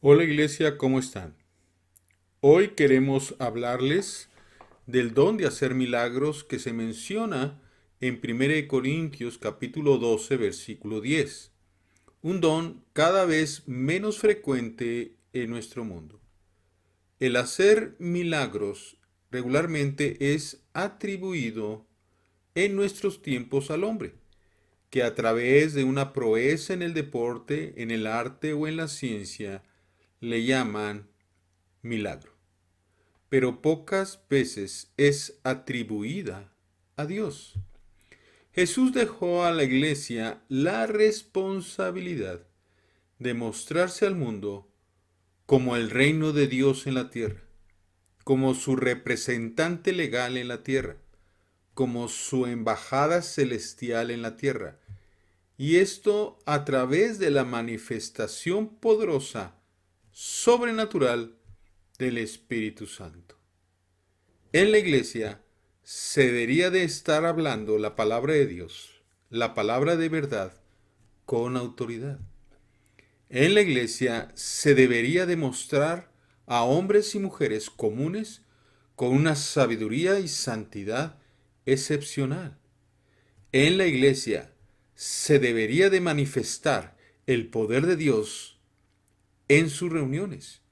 Hola Iglesia, ¿cómo están? Hoy queremos hablarles del don de hacer milagros que se menciona en 1 Corintios capítulo 12 versículo 10. Un don cada vez menos frecuente en nuestro mundo. El hacer milagros regularmente es atribuido en nuestros tiempos al hombre, que a través de una proeza en el deporte, en el arte o en la ciencia, le llaman milagro, pero pocas veces es atribuida a Dios. Jesús dejó a la iglesia la responsabilidad de mostrarse al mundo como el reino de Dios en la tierra, como su representante legal en la tierra, como su embajada celestial en la tierra, y esto a través de la manifestación poderosa, sobrenatural del Espíritu Santo. En la iglesia se debería de estar hablando la palabra de Dios, la palabra de verdad, con autoridad. En la iglesia se debería demostrar a hombres y mujeres comunes con una sabiduría y santidad excepcional. En la iglesia se debería de manifestar el poder de Dios en sus reuniones.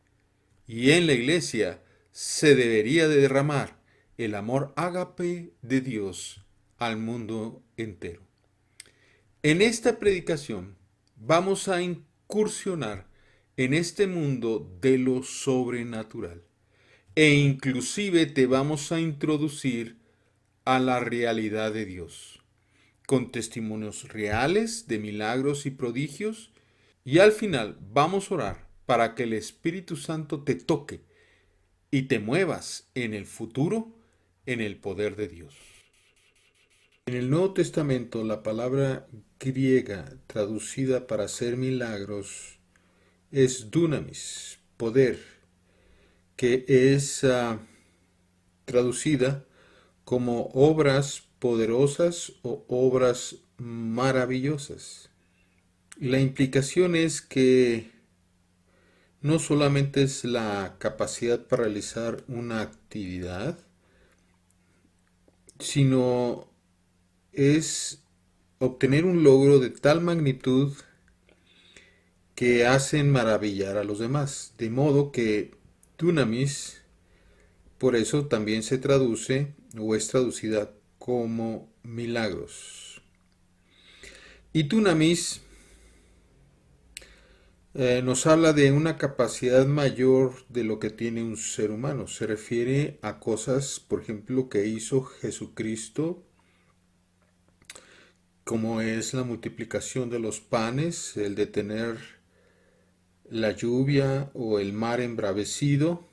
Y en la iglesia se debería de derramar el amor ágape de Dios al mundo entero. En esta predicación vamos a incursionar en este mundo de lo sobrenatural e inclusive te vamos a introducir a la realidad de Dios, con testimonios reales de milagros y prodigios, y al final vamos a orar para que el Espíritu Santo te toque y te muevas en el futuro en el poder de Dios. En el Nuevo Testamento, la palabra griega traducida para hacer milagros es dunamis, poder, que es traducida como obras poderosas o obras maravillosas. La implicación es que no solamente es la capacidad para realizar una actividad, sino es obtener un logro de tal magnitud que hacen maravillar a los demás. De modo que dunamis, por eso también se traduce o es traducida como milagros. Y dunamis nos habla de una capacidad mayor de lo que tiene un ser humano. Se refiere a cosas, por ejemplo, que hizo Jesucristo, como es la multiplicación de los panes, el detener la lluvia o el mar embravecido,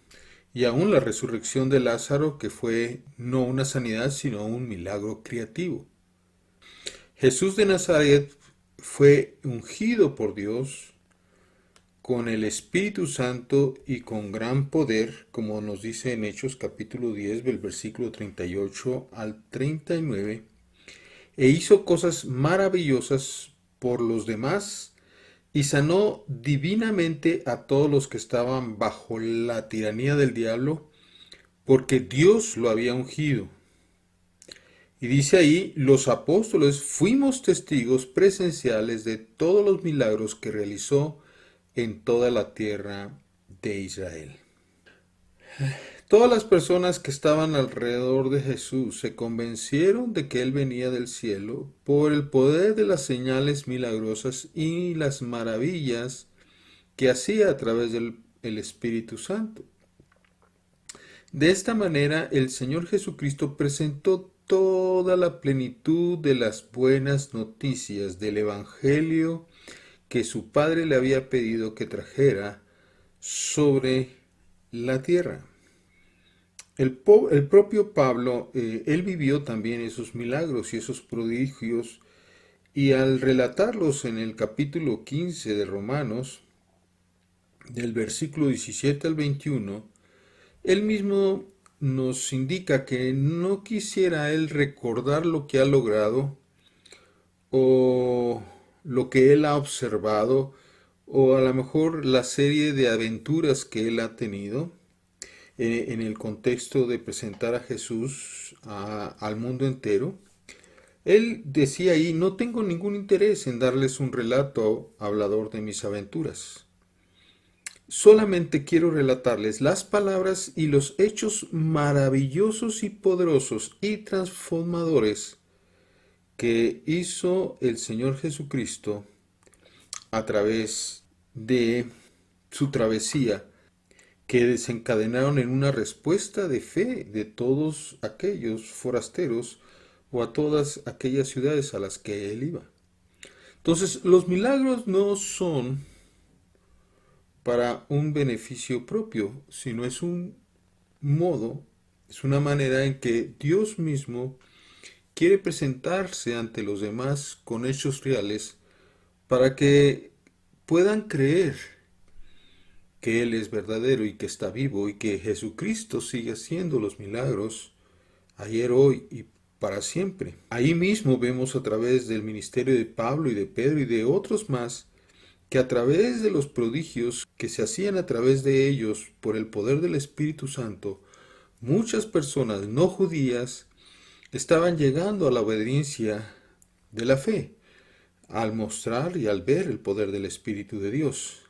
y aún la resurrección de Lázaro, que fue no una sanidad, sino un milagro creativo. Jesús de Nazaret fue ungido por Dios con el Espíritu Santo y con gran poder, como nos dice en Hechos capítulo 10, del versículo 38 al 39, e hizo cosas maravillosas por los demás y sanó divinamente a todos los que estaban bajo la tiranía del diablo, porque Dios lo había ungido. Y dice ahí, los apóstoles fuimos testigos presenciales de todos los milagros que realizó en toda la tierra de Israel. Todas las personas que estaban alrededor de Jesús se convencieron de que Él venía del cielo por el poder de las señales milagrosas y las maravillas que hacía a través del Espíritu Santo. De esta manera, el Señor Jesucristo presentó toda la plenitud de las buenas noticias del Evangelio que su Padre le había pedido que trajera sobre la tierra. El propio Pablo, él vivió también esos milagros y esos prodigios, y al relatarlos en el capítulo 15 de Romanos, del versículo 17 al 21, él mismo nos indica que no quisiera él recordar lo que ha logrado o lo que él ha observado o a lo mejor la serie de aventuras que él ha tenido en el contexto de presentar a Jesús al mundo entero. Él decía ahí, no tengo ningún interés en darles un relato hablador de mis aventuras. Solamente quiero relatarles las palabras y los hechos maravillosos y poderosos y transformadores que hizo el Señor Jesucristo a través de su travesía, que desencadenaron en una respuesta de fe de todos aquellos forasteros o a todas aquellas ciudades a las que él iba. Entonces, los milagros no son para un beneficio propio, sino es un modo, es una manera en que Dios mismo quiere presentarse ante los demás con hechos reales para que puedan creer que Él es verdadero y que está vivo y que Jesucristo sigue haciendo los milagros ayer, hoy y para siempre. Ahí mismo vemos a través del ministerio de Pablo y de Pedro y de otros más que a través de los prodigios que se hacían a través de ellos por el poder del Espíritu Santo, muchas personas no judías estaban llegando a la obediencia de la fe al mostrar y al ver el poder del Espíritu de Dios,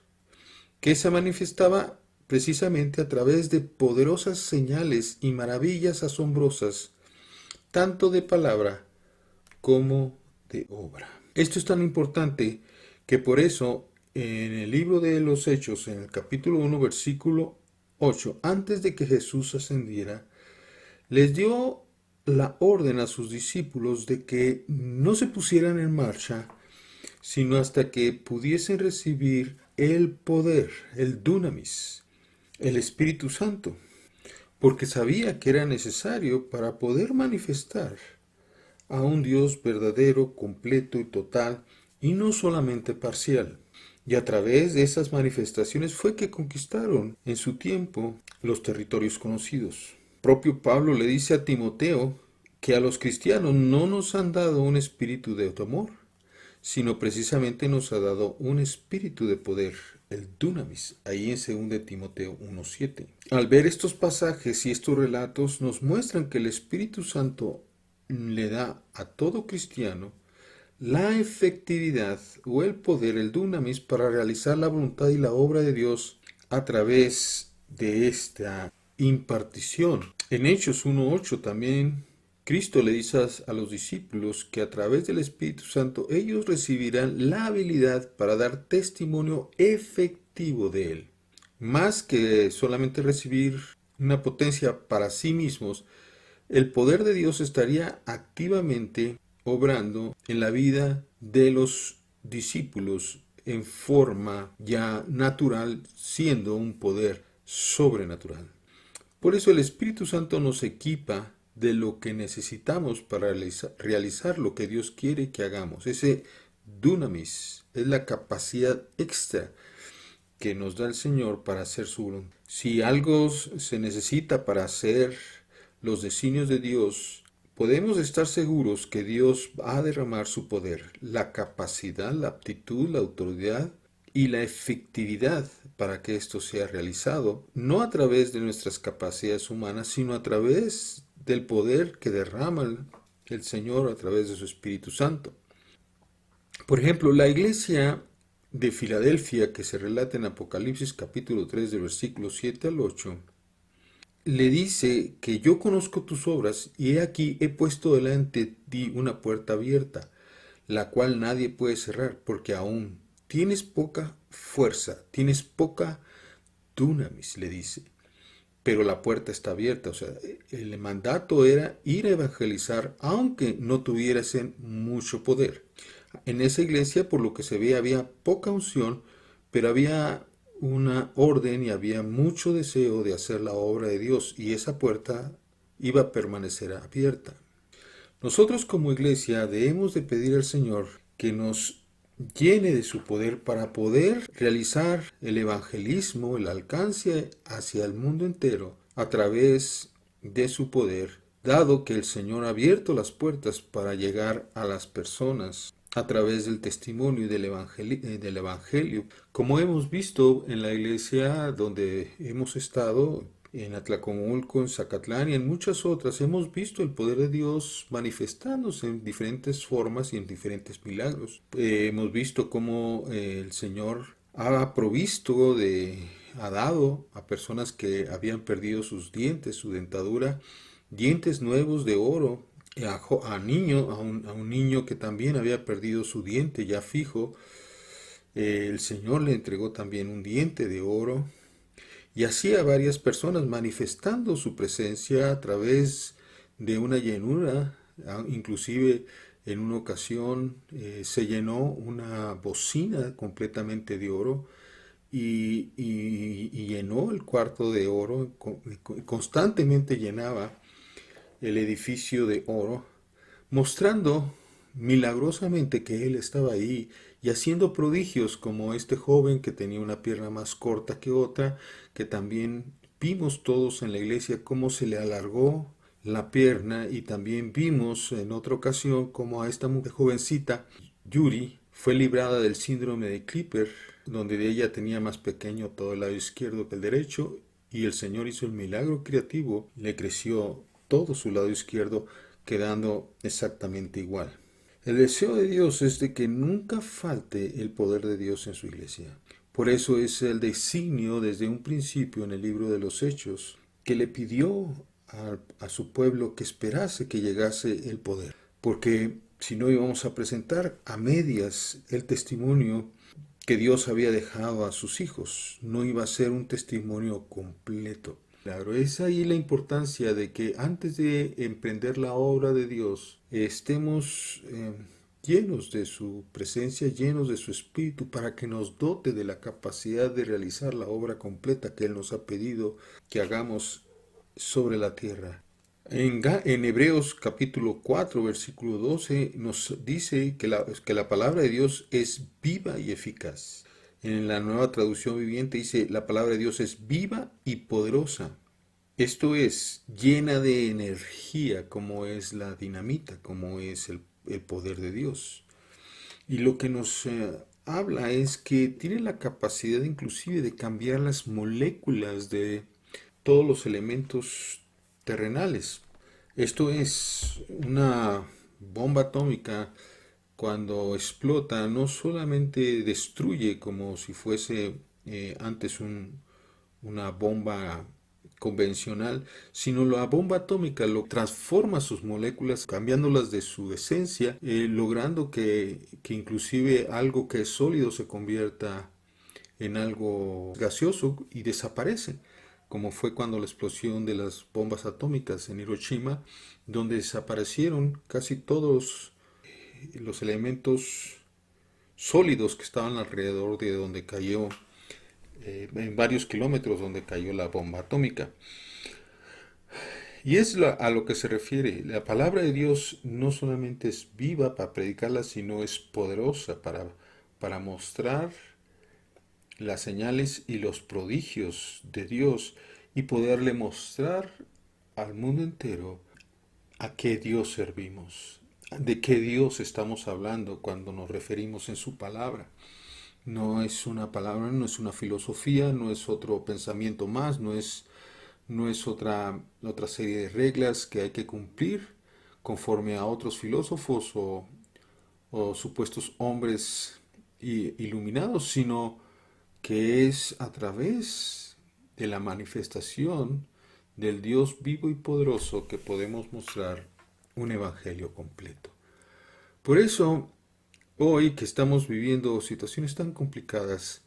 que se manifestaba precisamente a través de poderosas señales y maravillas asombrosas, tanto de palabra como de obra. Esto es tan importante que por eso en el libro de los Hechos, en el capítulo 1, versículo 8, antes de que Jesús ascendiera, les dio la orden a sus discípulos de que no se pusieran en marcha, sino hasta que pudiesen recibir el poder, el dunamis, el Espíritu Santo, porque sabía que era necesario para poder manifestar a un Dios verdadero, completo y total, y no solamente parcial. Y a través de esas manifestaciones fue que conquistaron en su tiempo los territorios conocidos. Propio Pablo le dice a Timoteo que a los cristianos no nos han dado un espíritu de temor, sino precisamente nos ha dado un espíritu de poder, el dunamis, ahí en 2 Timoteo 1:7. Al ver estos pasajes y estos relatos nos muestran que el Espíritu Santo le da a todo cristiano la efectividad o el poder, el dunamis, para realizar la voluntad y la obra de Dios a través de esta impartición. En Hechos 1:8 también Cristo le dice a los discípulos que a través del Espíritu Santo ellos recibirán la habilidad para dar testimonio efectivo de Él. Más que solamente recibir una potencia para sí mismos, el poder de Dios estaría activamente obrando en la vida de los discípulos en forma ya natural, siendo un poder sobrenatural. Por eso el Espíritu Santo nos equipa de lo que necesitamos para realizar lo que Dios quiere que hagamos. Ese dunamis es la capacidad extra que nos da el Señor para hacer su voluntad. Si algo se necesita para hacer los designios de Dios, podemos estar seguros que Dios va a derramar su poder, la capacidad, la aptitud, la autoridad y la efectividad para que esto sea realizado, no a través de nuestras capacidades humanas, sino a través del poder que derrama el Señor a través de su Espíritu Santo. Por ejemplo, la iglesia de Filadelfia, que se relata en Apocalipsis capítulo 3, de versículos 7 al 8, le dice que yo conozco tus obras y he aquí he puesto delante de ti una puerta abierta, la cual nadie puede cerrar, porque aún tienes poca fuerza, tienes poca dunamis, le dice, pero la puerta está abierta. O sea, el mandato era ir a evangelizar, aunque no tuviesen mucho poder. En esa iglesia, por lo que se ve, había poca unción, pero había una orden y había mucho deseo de hacer la obra de Dios, y esa puerta iba a permanecer abierta. Nosotros como iglesia debemos de pedir al Señor que nos llene de su poder para poder realizar el evangelismo, el alcance hacia el mundo entero a través de su poder, dado que el Señor ha abierto las puertas para llegar a las personas a través del testimonio y del evangelio. Como hemos visto en la iglesia donde hemos estado, en Atlacomulco, en Zacatlán y en muchas otras, hemos visto el poder de Dios manifestándose en diferentes formas y en diferentes milagros. Hemos visto cómo el Señor ha provisto ha dado a personas que habían perdido sus dientes, su dentadura, dientes nuevos de oro, a un niño que también había perdido su diente ya fijo. El Señor le entregó también un diente de oro, y así a varias personas manifestando su presencia a través de una llenura. Inclusive en una ocasión se llenó una bocina completamente de oro y llenó el cuarto de oro, constantemente llenaba el edificio de oro, mostrando milagrosamente que Él estaba ahí y haciendo prodigios, como este joven que tenía una pierna más corta que otra, que también vimos todos en la iglesia cómo se le alargó la pierna, y también vimos en otra ocasión cómo a esta mujer jovencita, Yuri, fue librada del síndrome de Clipper, donde de ella tenía más pequeño todo el lado izquierdo que el derecho, y el Señor hizo el milagro creativo, le creció todo su lado izquierdo, quedando exactamente igual. El deseo de Dios es de que nunca falte el poder de Dios en su iglesia. Por eso es el designio desde un principio en el libro de los Hechos, que le pidió a su pueblo que esperase que llegase el poder. Porque si no íbamos a presentar a medias el testimonio que Dios había dejado a sus hijos, no iba a ser un testimonio completo. Claro, es ahí la importancia de que antes de emprender la obra de Dios estemos llenos de su presencia, llenos de su espíritu, para que nos dote de la capacidad de realizar la obra completa que Él nos ha pedido que hagamos sobre la tierra. En Hebreos capítulo 4, versículo 12, nos dice que la palabra de Dios es viva y eficaz. En la Nueva Traducción Viviente dice: la palabra de Dios es viva y poderosa. Esto es, llena de energía, como es la dinamita, como es el poder de Dios. Y lo que nos habla es que tiene la capacidad inclusive de cambiar las moléculas de todos los elementos terrenales. Esto es, una bomba atómica, cuando explota, no solamente destruye como si fuese antes una bomba convencional, sino la bomba atómica lo transforma sus moléculas, cambiándolas de su esencia, logrando que inclusive algo que es sólido se convierta en algo gaseoso y desaparece, como fue cuando la explosión de las bombas atómicas en Hiroshima, donde desaparecieron casi todos los elementos sólidos que estaban alrededor de donde cayó, en varios kilómetros donde cayó la bomba atómica. Y es a lo que se refiere. La palabra de Dios no solamente es viva para predicarla, sino es poderosa para mostrar las señales y los prodigios de Dios, y poderle mostrar al mundo entero a qué Dios servimos, de qué Dios estamos hablando cuando nos referimos en su palabra. No es una palabra, no es una filosofía, no es otro pensamiento más, no es otra serie de reglas que hay que cumplir conforme a otros filósofos o supuestos hombres iluminados, sino que es a través de la manifestación del Dios vivo y poderoso que podemos mostrar un evangelio completo. Por eso, hoy que estamos viviendo situaciones tan complicadas,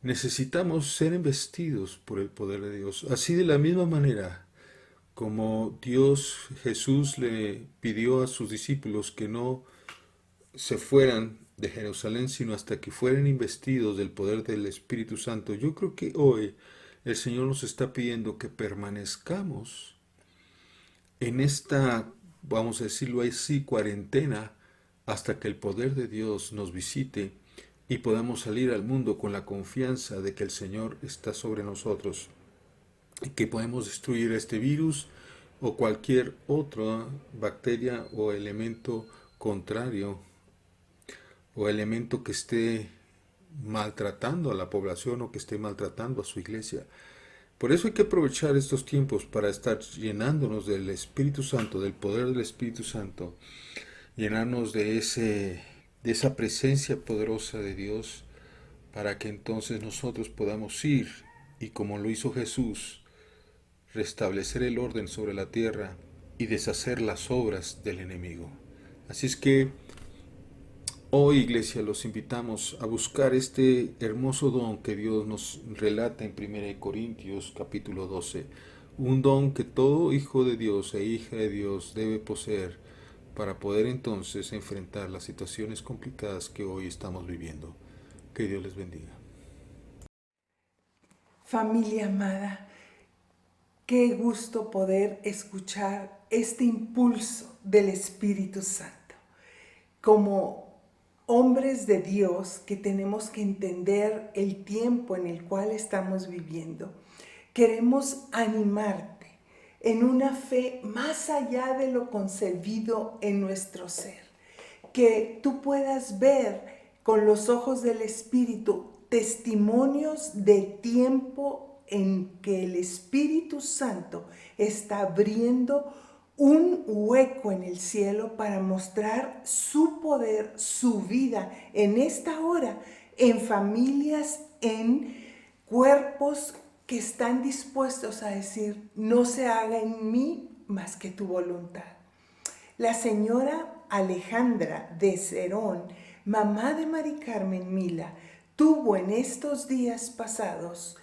necesitamos ser embestidos por el poder de Dios. Así, de la misma manera como Dios, Jesús, le pidió a sus discípulos que no se fueran de Jerusalén, sino hasta que fueran investidos del poder del Espíritu Santo. Yo creo que hoy el Señor nos está pidiendo que permanezcamos en esta, vamos a decirlo así, cuarentena, hasta que el poder de Dios nos visite y podamos salir al mundo con la confianza de que el Señor está sobre nosotros y que podemos destruir este virus o cualquier otra bacteria o elemento contrario o elemento que esté maltratando a la población o que esté maltratando a su iglesia. Por eso hay que aprovechar estos tiempos para estar llenándonos del Espíritu Santo, del poder del Espíritu Santo, llenarnos de esa presencia poderosa de Dios, para que entonces nosotros podamos ir y, como lo hizo Jesús, restablecer el orden sobre la tierra y deshacer las obras del enemigo. Así es que hoy, iglesia, los invitamos a buscar este hermoso don que Dios nos relata en 1 Corintios capítulo 12. Un don que todo hijo de Dios e hija de Dios debe poseer para poder entonces enfrentar las situaciones complicadas que hoy estamos viviendo. Que Dios les bendiga. Familia amada, qué gusto poder escuchar este impulso del Espíritu Santo. Como hombres de Dios que tenemos que entender el tiempo en el cual estamos viviendo, queremos animarte en una fe más allá de lo concebido en nuestro ser. Que tú puedas ver con los ojos del Espíritu testimonios de tiempo en que el Espíritu Santo está abriendo un hueco en el cielo para mostrar su poder, su vida en esta hora, en familias, en cuerpos que están dispuestos a decir, no se haga en mí más que tu voluntad. La señora Alejandra de Cerón, mamá de Mari Carmen Mila, tuvo en estos días pasados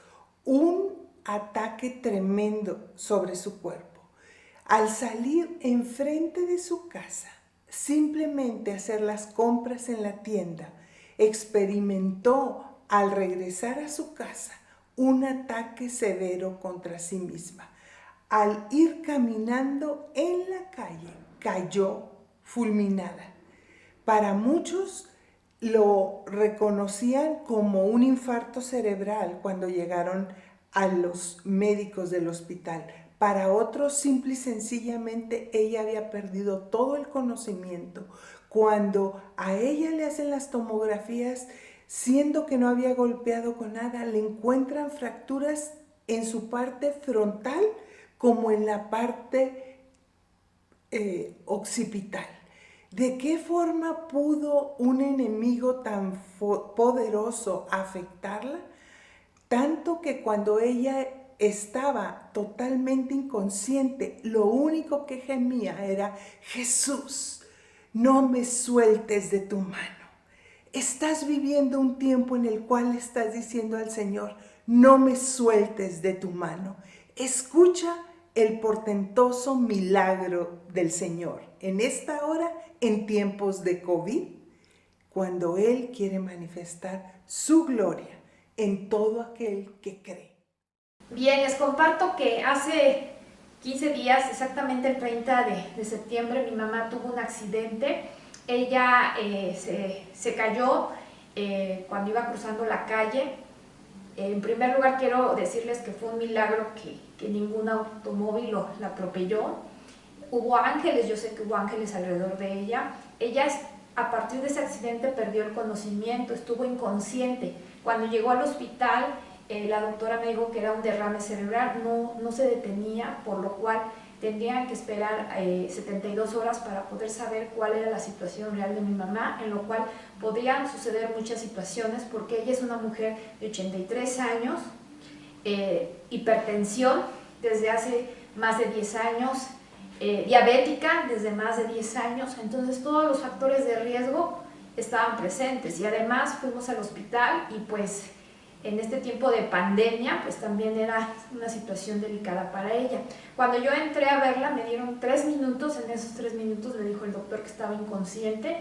un ataque tremendo sobre su cuerpo. Al salir enfrente de su casa, simplemente hacer las compras en la tienda, experimentó al regresar a su casa un ataque severo contra sí misma. Al ir caminando en la calle, cayó fulminada. Para muchos lo reconocían como un infarto cerebral cuando llegaron a los médicos del hospital. Para otros, simple y sencillamente, ella había perdido todo el conocimiento. Cuando a ella le hacen las tomografías, siendo que no había golpeado con nada, le encuentran fracturas en su parte frontal como en la parte occipital. ¿De qué forma pudo un enemigo tan poderoso afectarla? Tanto que cuando ella estaba totalmente inconsciente, lo único que gemía era: Jesús, no me sueltes de tu mano. Estás viviendo un tiempo en el cual estás diciendo al Señor: no me sueltes de tu mano. Escucha el portentoso milagro del Señor en esta hora, en tiempos de COVID, cuando Él quiere manifestar su gloria en todo aquel que cree. Bien, les comparto que hace 15 días, exactamente el 30 de septiembre, mi mamá tuvo un accidente. Ella se cayó cuando iba cruzando la calle. En primer lugar, quiero decirles que fue un milagro que ningún automóvil la atropelló. Hubo ángeles, yo sé que hubo ángeles alrededor de ella. Ella, a partir de ese accidente, perdió el conocimiento, estuvo inconsciente. Cuando llegó al hospital, la doctora me dijo que era un derrame cerebral, no se detenía, por lo cual tendrían que esperar 72 horas para poder saber cuál era la situación real de mi mamá, en lo cual podrían suceder muchas situaciones, porque ella es una mujer de 83 años, hipertensión desde hace más de 10 años, diabética desde más de 10 años, entonces todos los factores de riesgo estaban presentes, y además fuimos al hospital y pues en este tiempo de pandemia pues también era una situación delicada para ella. Cuando yo entré a verla me dieron 3 minutos, en esos 3 minutos me dijo el doctor que estaba inconsciente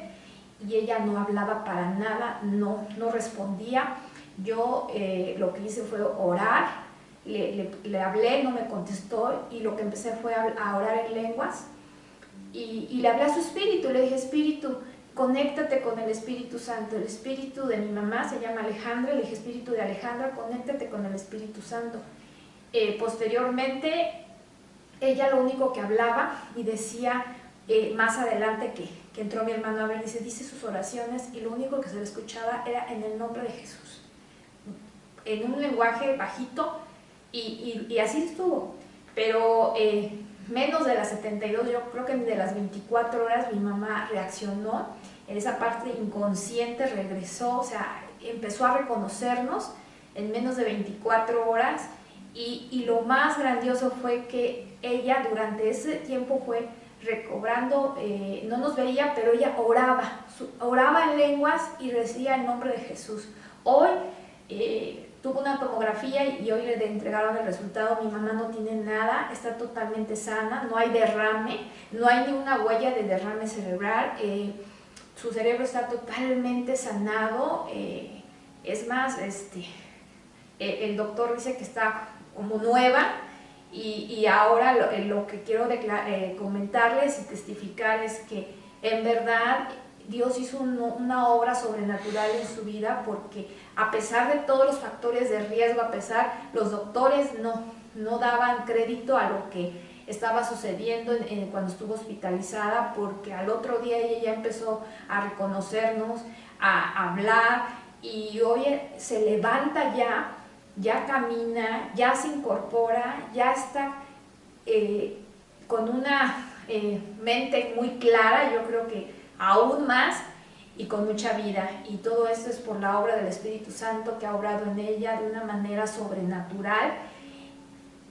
y ella no hablaba para nada, no respondía. Yo lo que hice fue orar, le hablé, no me contestó, y lo que empecé fue a orar en lenguas y le hablé a su espíritu, le dije: Espíritu, conéctate con el Espíritu Santo. El espíritu de mi mamá se llama Alejandra, le dije: Espíritu de Alejandra, conéctate con el Espíritu Santo. Posteriormente ella lo único que hablaba y decía más adelante que entró mi hermano Abel, dice sus oraciones y lo único que se le escuchaba era en el nombre de Jesús, en un lenguaje bajito y así estuvo. Pero menos de las 72, yo creo que de las 24 horas mi mamá reaccionó, en esa parte inconsciente regresó, o sea, empezó a reconocernos en menos de 24 horas y lo más grandioso fue que ella durante ese tiempo fue recobrando, no nos veía, pero ella oraba en lenguas y decía el nombre de Jesús. Hoy tuvo una tomografía y hoy le entregaron el resultado. Mi mamá no tiene nada, está totalmente sana, no hay derrame, no hay ni una huella de derrame cerebral, su cerebro está totalmente sanado, es más, el doctor dice que está como nueva y ahora lo que quiero comentarles y testificar es que en verdad Dios hizo una obra sobrenatural en su vida, porque a pesar de todos los factores de riesgo, los doctores no daban crédito a lo que estaba sucediendo cuando estuvo hospitalizada, porque al otro día ella ya empezó a reconocernos, a hablar, y hoy se levanta ya camina, ya se incorpora, ya está con una mente muy clara, yo creo que aún más, y con mucha vida. Y todo esto es por la obra del Espíritu Santo que ha obrado en ella de una manera sobrenatural,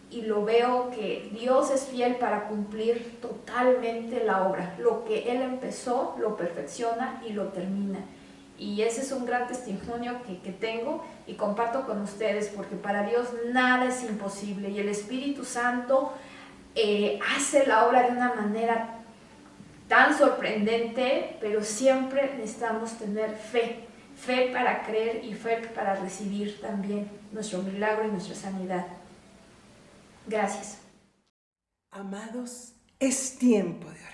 y lo veo que Dios es fiel para cumplir totalmente la obra. Lo que Él empezó, lo perfecciona y lo termina. Y ese es un gran testimonio que tengo y comparto con ustedes, porque para Dios nada es imposible, y el Espíritu Santo hace la obra de una manera tan sorprendente, pero siempre necesitamos tener fe para creer y fe para recibir también nuestro milagro y nuestra sanidad. Gracias. Amados, es tiempo de orar.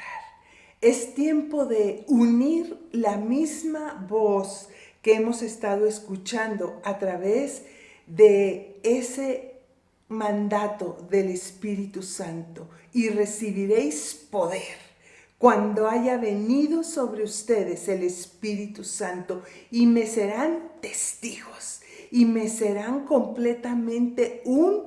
Es tiempo de unir la misma voz que hemos estado escuchando a través de ese mandato del Espíritu Santo, y recibiréis poder cuando haya venido sobre ustedes el Espíritu Santo, y me serán testigos, y me serán completamente un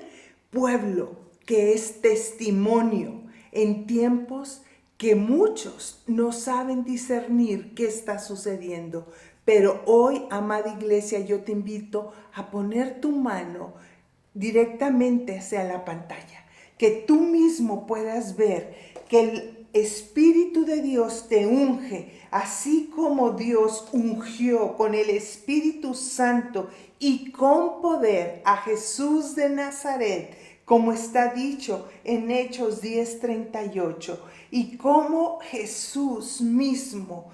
pueblo que es testimonio en tiempos que muchos no saben discernir qué está sucediendo. Pero hoy, amada iglesia, yo te invito a poner tu mano directamente hacia la pantalla, que tú mismo puedas ver que el Espíritu de Dios te unge, así como Dios ungió con el Espíritu Santo y con poder a Jesús de Nazaret, como está dicho en Hechos 10:38, y como Jesús mismo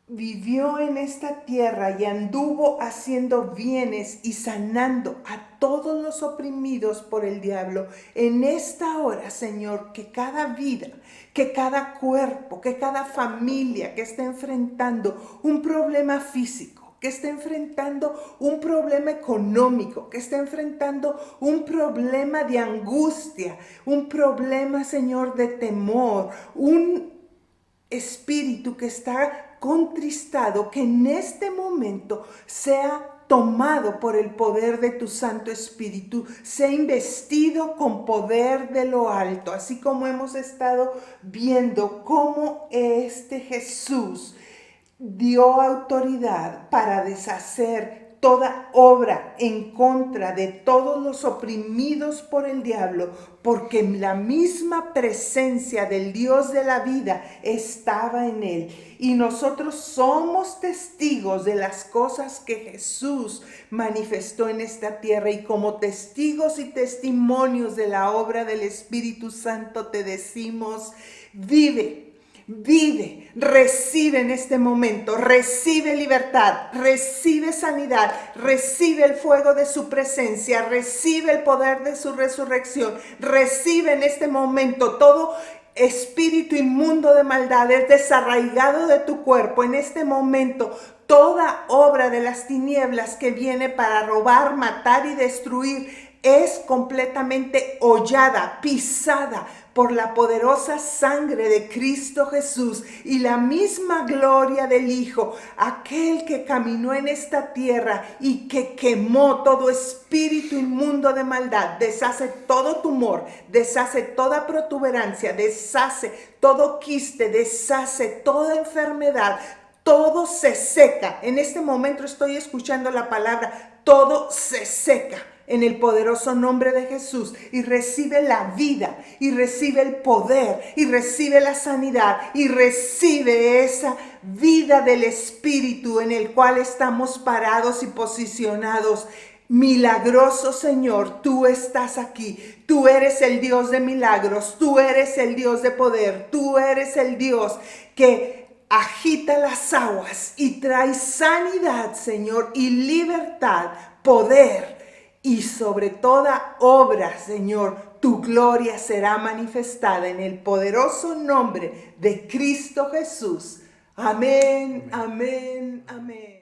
vivió en esta tierra y anduvo haciendo bienes y sanando a todos los oprimidos por el diablo. En esta hora, Señor, que cada vida, que cada cuerpo, que cada familia que está enfrentando un problema físico, que está enfrentando un problema económico, que está enfrentando un problema de angustia, un problema, Señor, de temor, un espíritu que está contristado, que en este momento sea tomado por el poder de tu Santo Espíritu, sea investido con poder de lo alto, así como hemos estado viendo cómo Jesús dio autoridad para deshacer toda obra en contra de todos los oprimidos por el diablo, porque la misma presencia del Dios de la vida estaba en él. Y nosotros somos testigos de las cosas que Jesús manifestó en esta tierra, y como testigos y testimonios de la obra del Espíritu Santo te decimos: vive. Vive, recibe en este momento, recibe libertad, recibe sanidad, recibe el fuego de su presencia, recibe el poder de su resurrección, recibe en este momento todo espíritu inmundo de maldad, es desarraigado de tu cuerpo en este momento. Toda obra de las tinieblas que viene para robar, matar y destruir es completamente hollada, pisada por la poderosa sangre de Cristo Jesús y la misma gloria del Hijo, aquel que caminó en esta tierra y que quemó todo espíritu inmundo de maldad, deshace todo tumor, deshace toda protuberancia, deshace todo quiste, deshace toda enfermedad. Todo se seca. En este momento estoy escuchando la palabra, todo se seca en el poderoso nombre de Jesús, y recibe la vida, y recibe el poder, y recibe la sanidad, y recibe esa vida del Espíritu en el cual estamos parados y posicionados. Milagroso Señor, tú estás aquí. Tú eres el Dios de milagros, tú eres el Dios de poder, tú eres el Dios que agita las aguas y trae sanidad, Señor, y libertad, poder, y sobre toda obra, Señor, tu gloria será manifestada en el poderoso nombre de Cristo Jesús. Amén, amén, amén.